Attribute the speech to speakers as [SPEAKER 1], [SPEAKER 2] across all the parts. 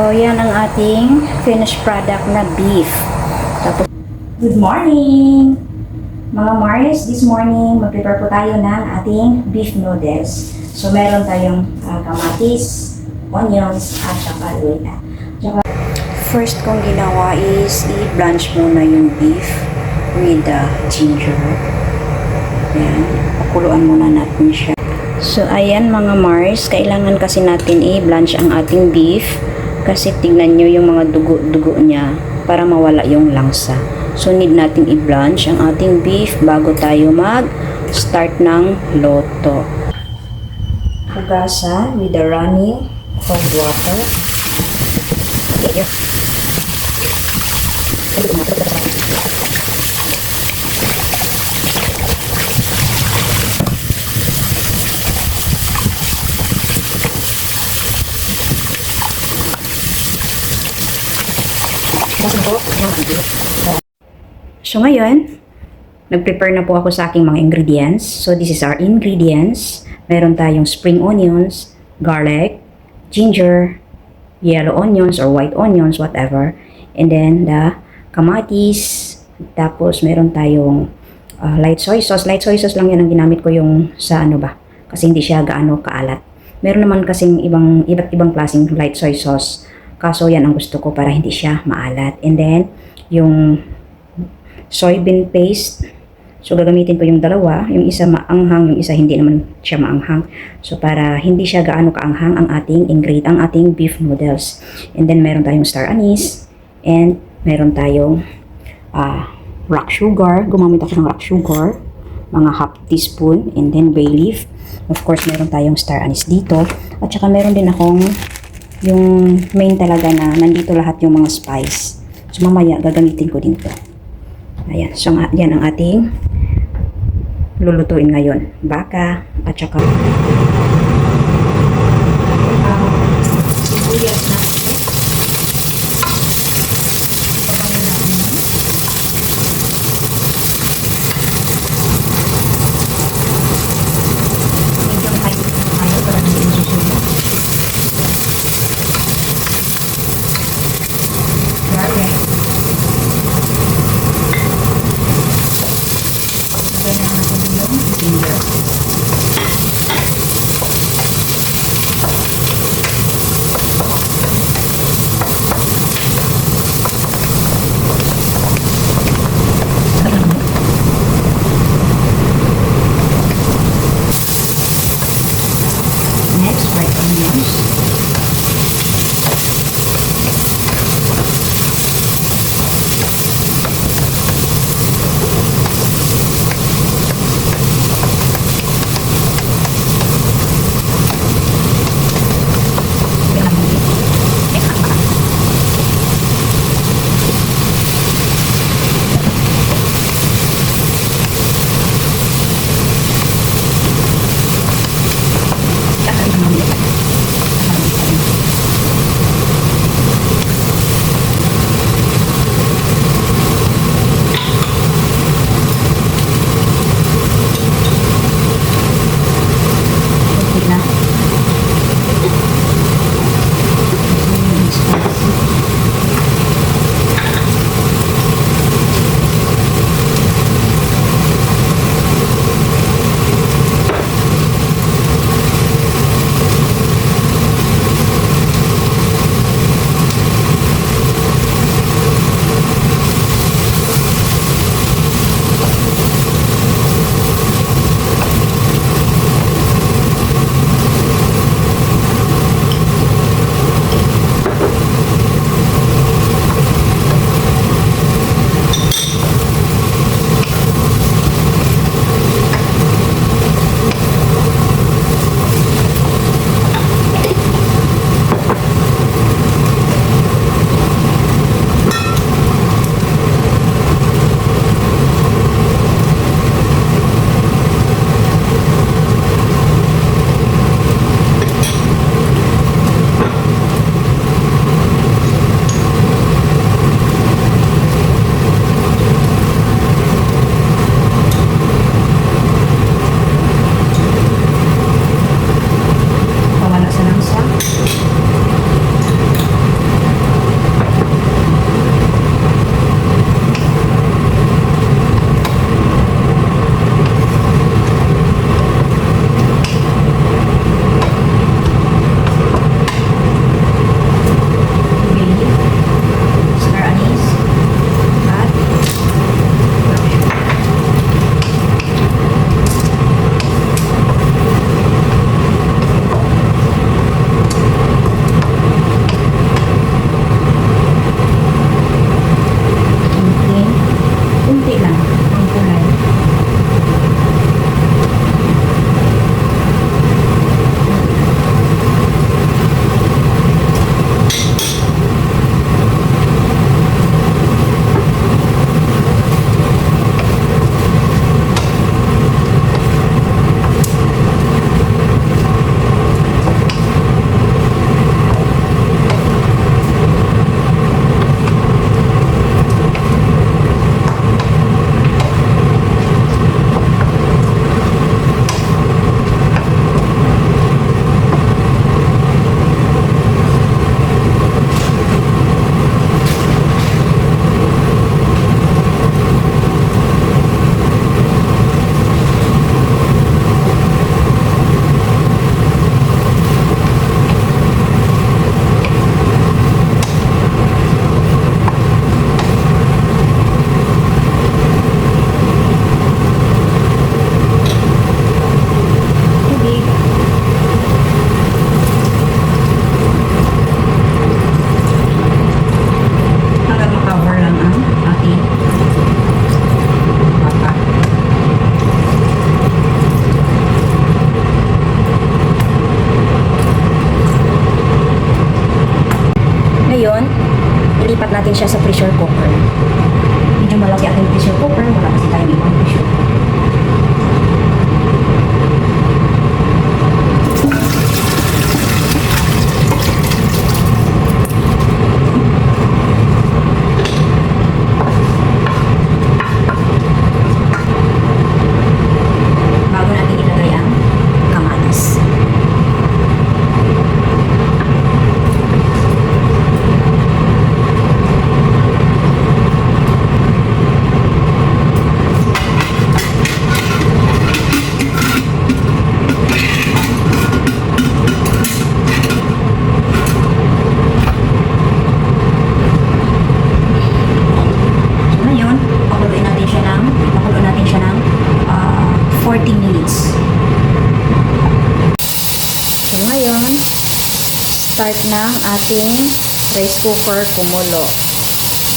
[SPEAKER 1] So, yan ang ating finished product na beef. Tapos, good morning! Mga Mars, this morning, mag-prepare po tayo ng ating beef noodles. So, meron tayong kamatis, onions, at saka luya. First kong ginawa is i-blanch muna yung beef with ginger. Ayan, pakuluan muna natin siya. So, ayan mga Mars, kailangan kasi natin i-blanch ang ating beef kasi tignan nyo yung mga dugo-dugo niya para mawala yung langsa. So, need natin i-blanch ang ating beef bago tayo mag-start ng loto. Hugasan with the running cold water. Okay. So ngayon, nag-prepare na po ako sa aking mga ingredients. So this is our ingredients. Meron tayong spring onions, garlic, ginger, yellow onions or white onions, whatever. And then the kamatis. Tapos meron tayong light soy sauce. Light soy sauce lang yan ang ginamit ko yung sa ano ba. Kasi hindi siya gaano kaalat. Meron naman kasing iba't ibang klaseng light soy sauce. Kaso yan ang gusto ko para hindi siya maalat. And then yung soybean paste. So, gagamitin ko yung dalawa. Yung isa maanghang, yung isa hindi naman siya maanghang. So, para hindi siya gaano kaanghang ang ating ang ating beef noodles. And then, meron tayong star anise. And, meron tayong rock sugar. Gumamit ako ng rock sugar. Mga half teaspoon. And then, bay leaf. Of course, meron tayong star anise dito. At saka, meron din akong yung main talaga na nandito lahat yung mga spice. So, mamaya, gagamitin ko din to. Ayan. So, yan ang ating lulutuin ngayon. Baka at saka sibuyas na. Medyo high tayo para hindi susunog. Garlic. Ginger. Lilipat natin siya sa pressure cooker. Medyo malaki ating pressure cooker. Wala kasi tayong ibang pressure cooker. Bago natin ilagay ang kamatis. Pakuloy natin siya ng 40 minutes. So ngayon, start ng ating rice cooker kumulo.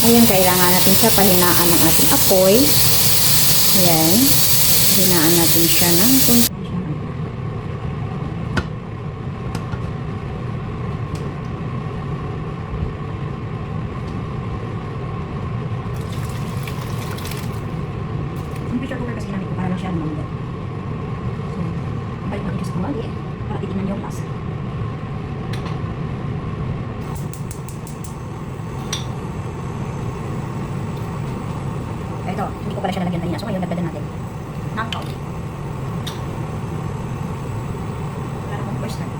[SPEAKER 1] Ngayon, kailangan natin siya pahinaan ng ating apoy. Ayan. Hinaan natin siya ng konti. Yung pressure cooker kasi ginamit ko para lang siya lumambot. So, balik natin siya sa kumali para titignan yung lasa. Ito, hindi ko pala siya nalagyan kanina. So ngayon, dagdagan natin ng kaunti. Para kung first time.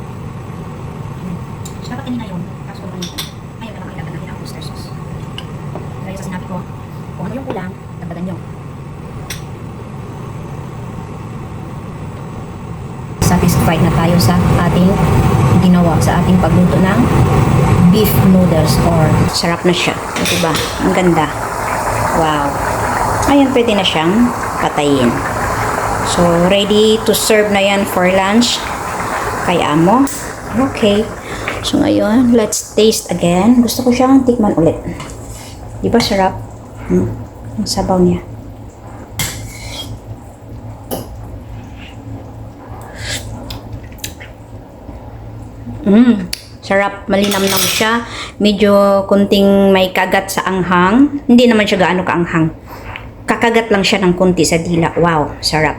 [SPEAKER 1] So dapat kanina yun, kaso ko naman yun. Ngayon, naman ilagyan natin ang oyster sauce. Dahil sa sinabi ko, kung ano yung kulang, dagdagan nyo. Satisfied na tayo sa ating ginawa, sa ating pagluto ng beef noodles or sarap na siya. Diba? Ang ganda. Wow. Ayan, pwede na siyang patayin. So, ready to serve na yan for lunch. Kay amo. Okay. So, ngayon, let's taste again. Gusto ko siyang tikman ulit. Di ba sarap? Ang sabaw niya. Sarap, malinamnam siya. Medyo kunting may kagat sa anghang. Hindi naman siya gaano kaanghang. Kakagat lang siya ng kunti sa dila. Wow, sarap.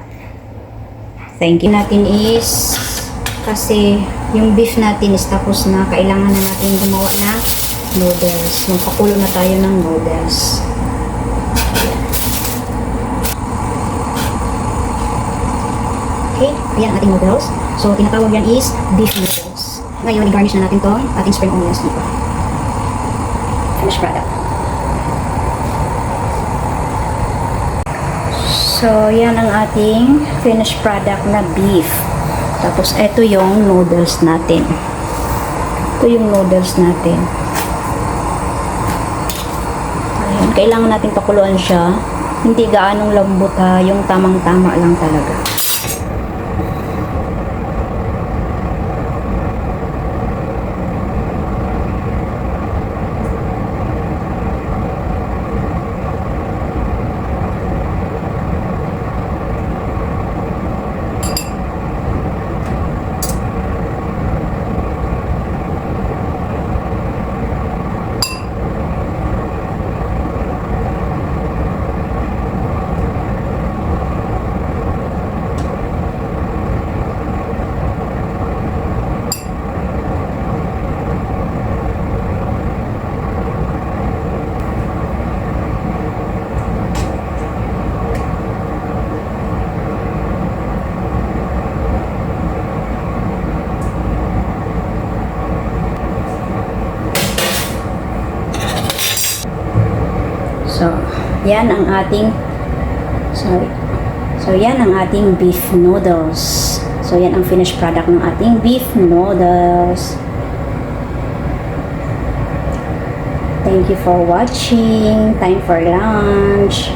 [SPEAKER 1] Thank you. Natin is kasi yung beef natin is tapos na. Kailangan na natin gumawa ng noodles. Magpakulo na tayo ng noodles. Okay, ayan ang ating noodles. So, tinatawag yan is beef noodles. Ngayon, i-garnish na natin to ating spring onions dito. Finished product. So, yan ang ating finished product na beef. Tapos, ito yung noodles natin. Ito yung noodles natin. Ayan, kailangan natin pakuluan siya. Hindi gaanong lambot ha, yung tamang-tama lang talaga. So, yan ang ating yan ang ating beef noodles. So, yan ang finished product ng ating beef noodles. Thank you for watching. Time for lunch.